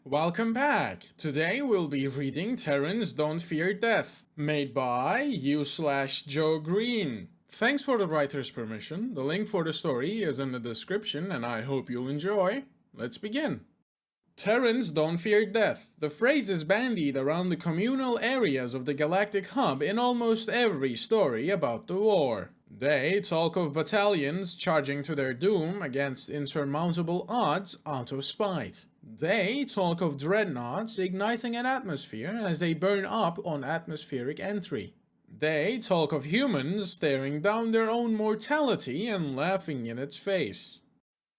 Welcome back! Today we'll be reading Terrans Don't Fear Death, made by you/Joe Green. Thanks for the writer's permission. The link for the story is in the description and I hope you'll enjoy. Let's begin. Terrans Don't Fear Death. The phrase is bandied around the communal areas of the galactic hub in almost every story about the war. They talk of battalions charging to their doom against insurmountable odds out of spite. They talk of dreadnoughts igniting an atmosphere as they burn up on atmospheric entry. They talk of humans staring down their own mortality and laughing in its face.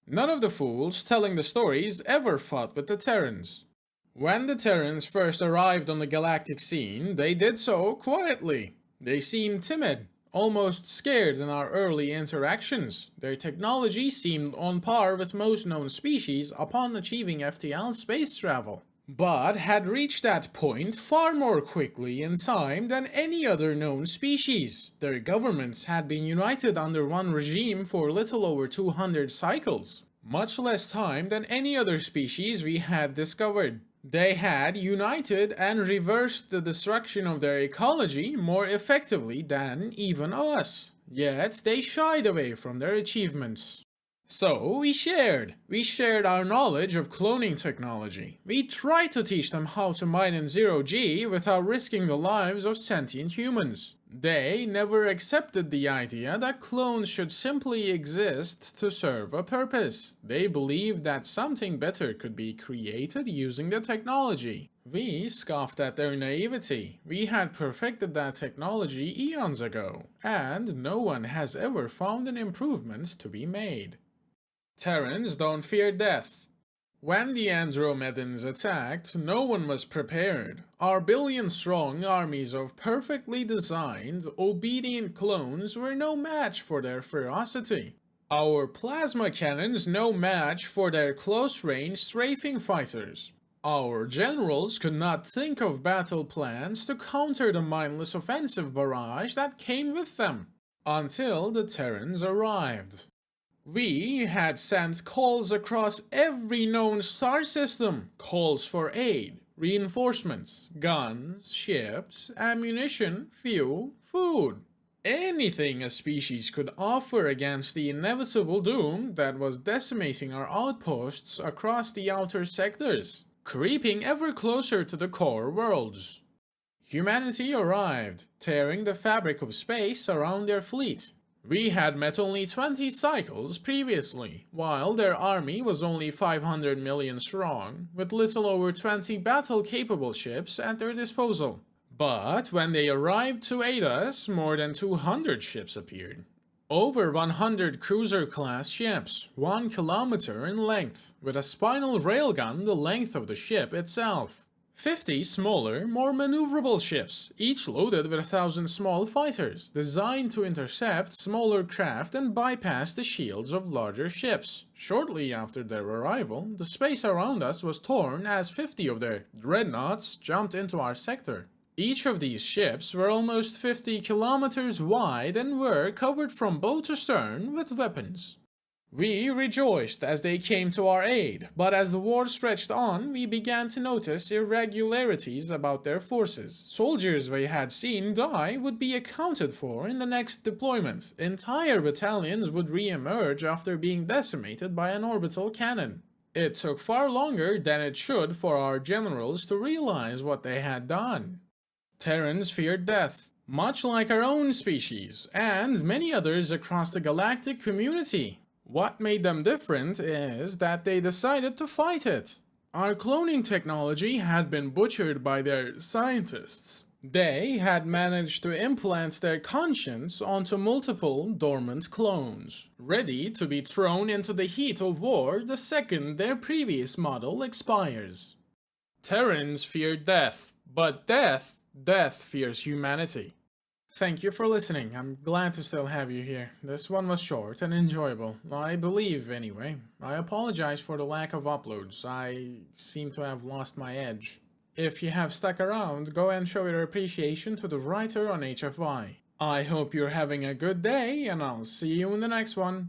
None of the fools telling the stories ever fought with the Terrans. When the Terrans first arrived on the galactic scene, they did so quietly. They seemed timid, almost scared in our early interactions. Their technology seemed on par with most known species upon achieving FTL space travel, but had reached that point far more quickly in time than any other known species. Their governments had been united under one regime for little over 200 cycles, much less time than any other species we had discovered. They had united and reversed the destruction of their ecology more effectively than even us, yet they shied away from their achievements. So we shared our knowledge of cloning technology. We tried to teach them how to mine in zero-G without risking the lives of sentient humans. They never accepted the idea that clones should simply exist to serve a purpose. They believed that something better could be created using the technology. We scoffed at their naivety. We had perfected that technology eons ago, and no one has ever found an improvement to be made. Terrans Don't Fear Death. When the Andromedans attacked, no one was prepared. Our billion-strong armies of perfectly designed, obedient clones were no match for their ferocity. Our plasma cannons no match for their close-range strafing fighters. Our generals could not think of battle plans to counter the mindless offensive barrage that came with them, until the Terrans arrived. We had sent calls across every known star system, calls for aid, reinforcements, guns, ships, ammunition, fuel, food. Anything a species could offer against the inevitable doom that was decimating our outposts across the outer sectors, creeping ever closer to the core worlds. Humanity arrived, tearing the fabric of space around their fleet. We had met only 20 cycles previously, while their army was only 500 million strong, with little over 20 battle-capable ships at their disposal. But when they arrived to aid us, more than 200 ships appeared. Over 100 cruiser-class ships, 1 kilometer in length, with a spinal railgun the length of the ship itself. 50 smaller, more maneuverable ships, each loaded with 1,000 small fighters, designed to intercept smaller craft and bypass the shields of larger ships. Shortly after their arrival, the space around us was torn as 50 of their dreadnoughts jumped into our sector. Each of these ships were almost 50 kilometers wide and were covered from bow to stern with weapons. We rejoiced as they came to our aid, but as the war stretched on, we began to notice irregularities about their forces. Soldiers we had seen die would be accounted for in the next deployment. Entire battalions would re-emerge after being decimated by an orbital cannon. It took far longer than it should for our generals to realize what they had done. Terrans feared death, much like our own species, and many others across the galactic community. What made them different is that they decided to fight it. Our cloning technology had been butchered by their scientists. They had managed to implant their conscience onto multiple dormant clones, ready to be thrown into the heat of war the second their previous model expires. Terrans fear death, but death fears humanity. Thank you for listening. I'm glad to still have you here. This one was short and enjoyable, I believe anyway. I apologize for the lack of uploads. I seem to have lost my edge. If you have stuck around, go and show your appreciation to the writer on HFY. I hope you're having a good day, and I'll see you in the next one.